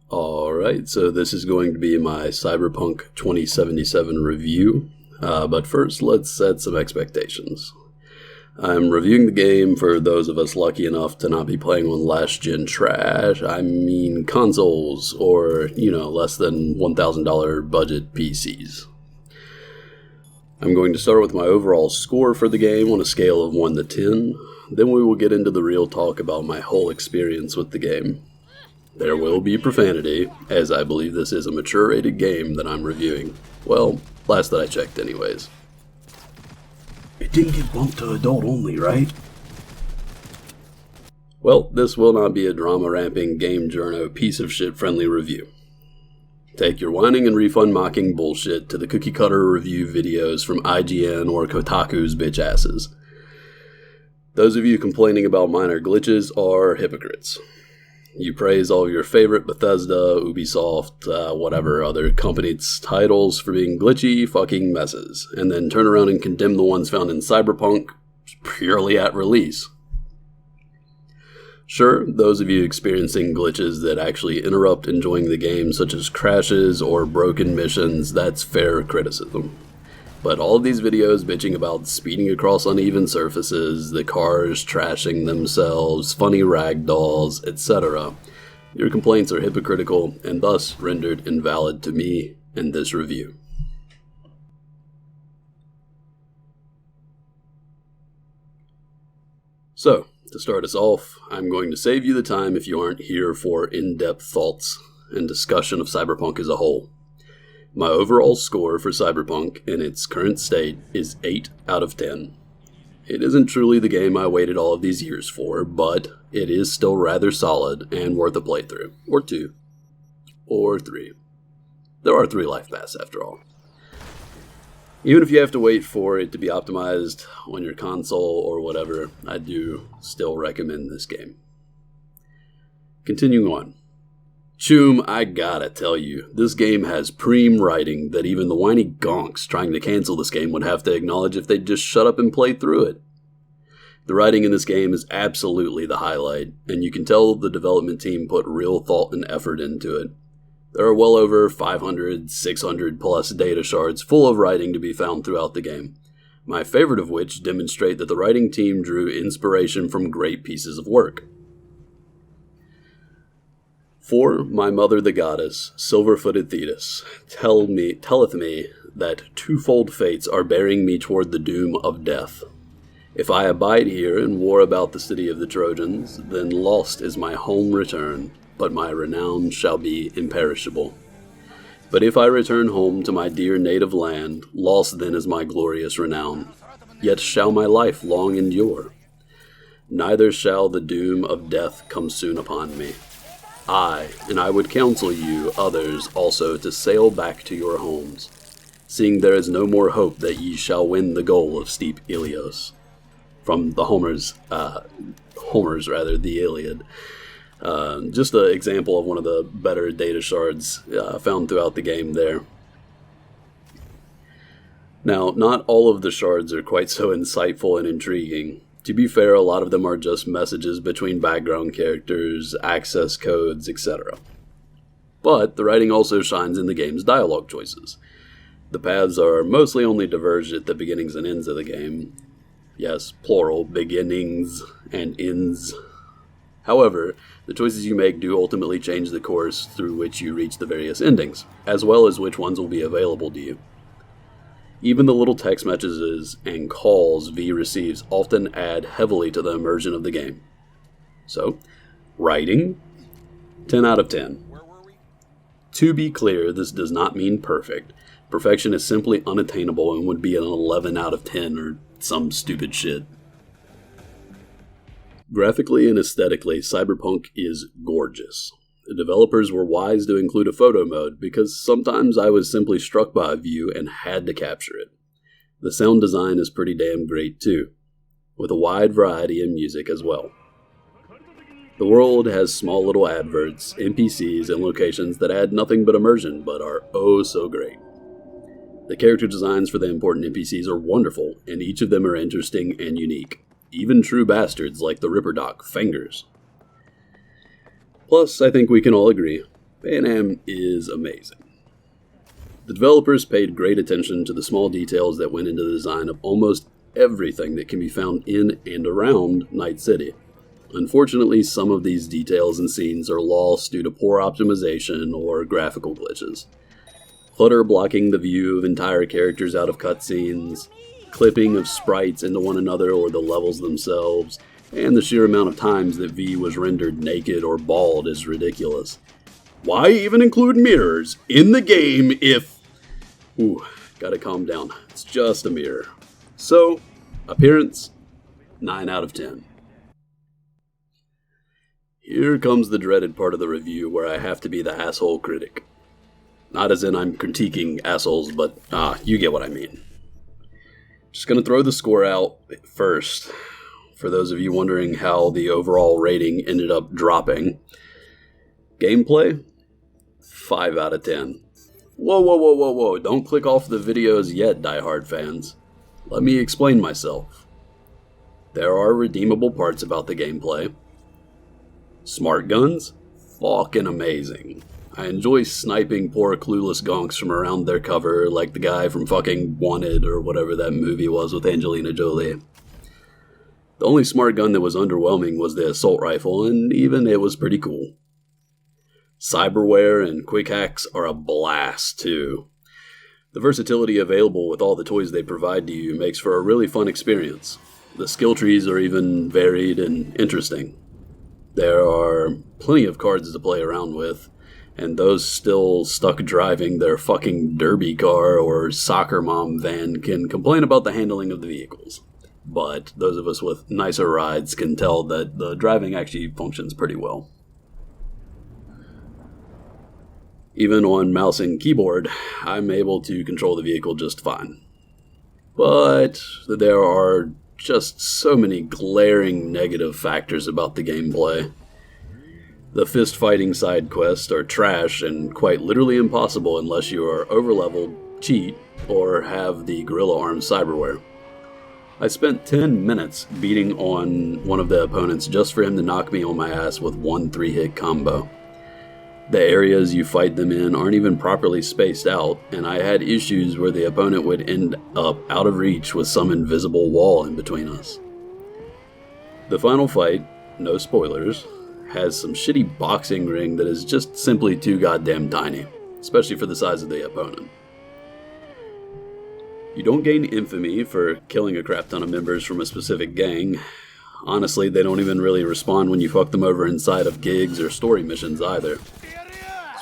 Alright, so this is going to be my Cyberpunk 2077 review, but first let's set some expectations. I'm reviewing the game for those of us lucky enough to not be playing on last-gen trash, I mean consoles, or, less than $1,000 budget PCs. I'm going to start with my overall score for the game on a scale of 1 to 10, then we will get into the real talk about my whole experience with the game. There will be profanity, as I believe this is a mature-rated game that I'm reviewing. Well, last that I checked anyways. It didn't get bumped to adult only, right? Well, this will not be a drama-ramping, game journo, piece-of-shit friendly review. Take your whining and refund mocking bullshit to the cookie-cutter review videos from IGN or Kotaku's bitch asses. Those of you complaining about minor glitches are hypocrites. You praise all of your favorite Bethesda, Ubisoft, whatever other companies' titles for being glitchy fucking messes, and then turn around and condemn the ones found in Cyberpunk purely at release. Sure, those of you experiencing glitches that actually interrupt enjoying the game, such as crashes or broken missions, that's fair criticism. But all of these videos bitching about speeding across uneven surfaces, the cars trashing themselves, funny ragdolls, etc., your complaints are hypocritical and thus rendered invalid to me in this review. So, to start us off, I'm going to save you the time if you aren't here for in-depth thoughts and discussion of Cyberpunk as a whole. My overall score for Cyberpunk in its current state is 8 out of 10. It isn't truly the game I waited all of these years for, but it is still rather solid and worth a playthrough, or 2, or 3. There are 3 life paths after all. Even if you have to wait for it to be optimized on your console or whatever, I do still recommend this game. Continuing on. Choom, I gotta tell you, this game has preem writing that even the whiny gonks trying to cancel this game would have to acknowledge if they'd just shut up and play through it. The writing in this game is absolutely the highlight, and you can tell the development team put real thought and effort into it. There are well over 500, 600 plus data shards full of writing to be found throughout the game, my favorite of which demonstrate that the writing team drew inspiration from great pieces of work. For my mother the goddess, silver-footed Thetis, telleth me that twofold fates are bearing me toward the doom of death. If I abide here and war about the city of the Trojans, then lost is my home return, but my renown shall be imperishable. But if I return home to my dear native land, lost then is my glorious renown, yet shall my life long endure. Neither shall the doom of death come soon upon me. And I would counsel you, others, also to sail back to your homes, seeing there is no more hope that ye shall win the goal of steep Ilios. From the Homer's, the Iliad. Just an example of one of the better data shards found throughout the game there. Now, not all of the shards are quite so insightful and intriguing. To be fair, a lot of them are just messages between background characters, access codes, etc. But the writing also shines in the game's dialogue choices. The paths are mostly only diverged at the beginnings and ends of the game. Yes, plural, beginnings and ends. However, the choices you make do ultimately change the course through which you reach the various endings, as well as which ones will be available to you. Even the little text messages and calls V receives often add heavily to the immersion of the game. So, writing, 10 out of 10. To be clear, this does not mean perfect. Perfection is simply unattainable and would be an 11 out of 10 or some stupid shit. Graphically and aesthetically, Cyberpunk is gorgeous. The developers were wise to include a photo mode because sometimes I was simply struck by a view and had to capture it. The sound design is pretty damn great too, with a wide variety in music as well. The world has small little adverts, NPCs, and locations that add nothing but immersion but are oh so great. The character designs for the important NPCs are wonderful, and each of them are interesting and unique. Even true bastards like the Ripper Doc, Fingers. Plus, I think we can all agree, Pan Am is amazing. The developers paid great attention to the small details that went into the design of almost everything that can be found in and around Night City. Unfortunately, some of these details and scenes are lost due to poor optimization or graphical glitches. Clutter blocking the view of entire characters out of cutscenes, clipping of sprites into one another or the levels themselves, and the sheer amount of times that V was rendered naked or bald is ridiculous. Why even include mirrors in the game if... Ooh, gotta calm down. It's just a mirror. So, appearance, 9 out of 10. Here comes the dreaded part of the review where I have to be the asshole critic. Not as in I'm critiquing assholes, but you get what I mean. Just gonna throw the score out first, for those of you wondering how the overall rating ended up dropping. Gameplay, 5 out of 10. Whoa, don't click off the videos yet, diehard fans. Let me explain myself. There are redeemable parts about the gameplay. Smart guns? Fucking amazing. I enjoy sniping poor clueless gonks from around their cover like the guy from fucking Wanted or whatever that movie was with Angelina Jolie. The only smart gun that was underwhelming was the assault rifle, and even it was pretty cool. Cyberware and quick hacks are a blast too. The versatility available with all the toys they provide to you makes for a really fun experience. The skill trees are even varied and interesting. There are plenty of cards to play around with, and those still stuck driving their fucking derby car or soccer mom van can complain about the handling of the vehicles. But those of us with nicer rides can tell that the driving actually functions pretty well. Even on mouse and keyboard, I'm able to control the vehicle just fine. But there are just so many glaring negative factors about the gameplay. The fist-fighting side quests are trash and quite literally impossible unless you are overleveled, cheat, or have the Gorilla Arms cyberware. I spent 10 minutes beating on one of the opponents just for him to knock me on my ass with one 3-hit combo. The areas you fight them in aren't even properly spaced out, and I had issues where the opponent would end up out of reach with some invisible wall in between us. The final fight, no spoilers, has some shitty boxing ring that is just simply too goddamn tiny, especially for the size of the opponent. You don't gain infamy for killing a crap ton of members from a specific gang. Honestly, they don't even really respond when you fuck them over inside of gigs or story missions either.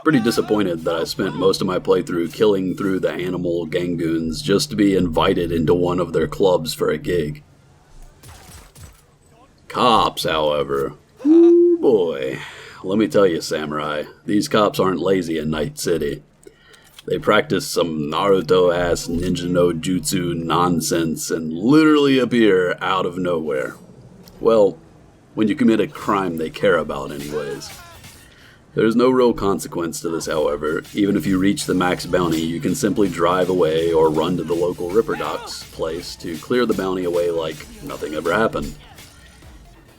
Pretty disappointed that I spent most of my playthrough killing through the animal gangoons just to be invited into one of their clubs for a gig. Cops, however, ooh boy, let me tell you, Samurai, these cops aren't lazy in Night City. They practice some Naruto-ass ninja no jutsu nonsense and literally appear out of nowhere. Well, when you commit a crime they care about anyways. There's no real consequence to this, however. Even if you reach the max bounty, you can simply drive away or run to the local Ripper Doc's place to clear the bounty away like nothing ever happened.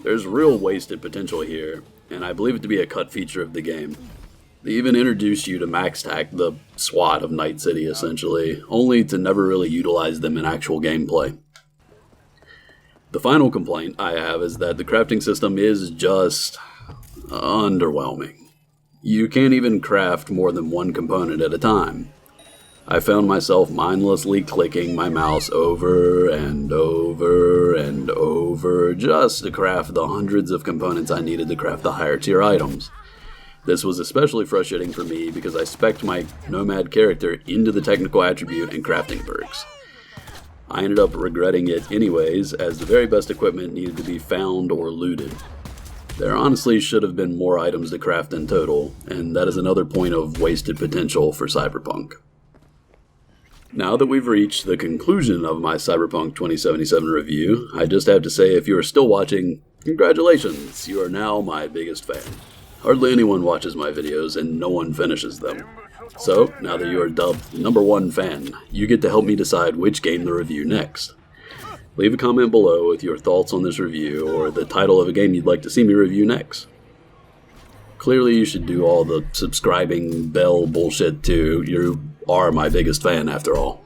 There's real wasted potential here, and I believe it to be a cut feature of the game. They even introduced you to MaxTac, the SWAT of Night City essentially, only to never really utilize them in actual gameplay. The final complaint I have is that the crafting system is just underwhelming. You can't even craft more than one component at a time. I found myself mindlessly clicking my mouse over and over and over just to craft the hundreds of components I needed to craft the higher tier items. This was especially frustrating for me because I spec'd my Nomad character into the technical attribute and crafting perks. I ended up regretting it anyways, as the very best equipment needed to be found or looted. There honestly should have been more items to craft in total, and that is another point of wasted potential for Cyberpunk. Now that we've reached the conclusion of my Cyberpunk 2077 review, I just have to say if you are still watching, congratulations, you are now my biggest fan. Hardly anyone watches my videos and no one finishes them. So, now that you are dubbed #1 fan, you get to help me decide which game to review next. Leave a comment below with your thoughts on this review or the title of a game you'd like to see me review next. Clearly, you should do all the subscribing bell bullshit too. You are my biggest fan, after all.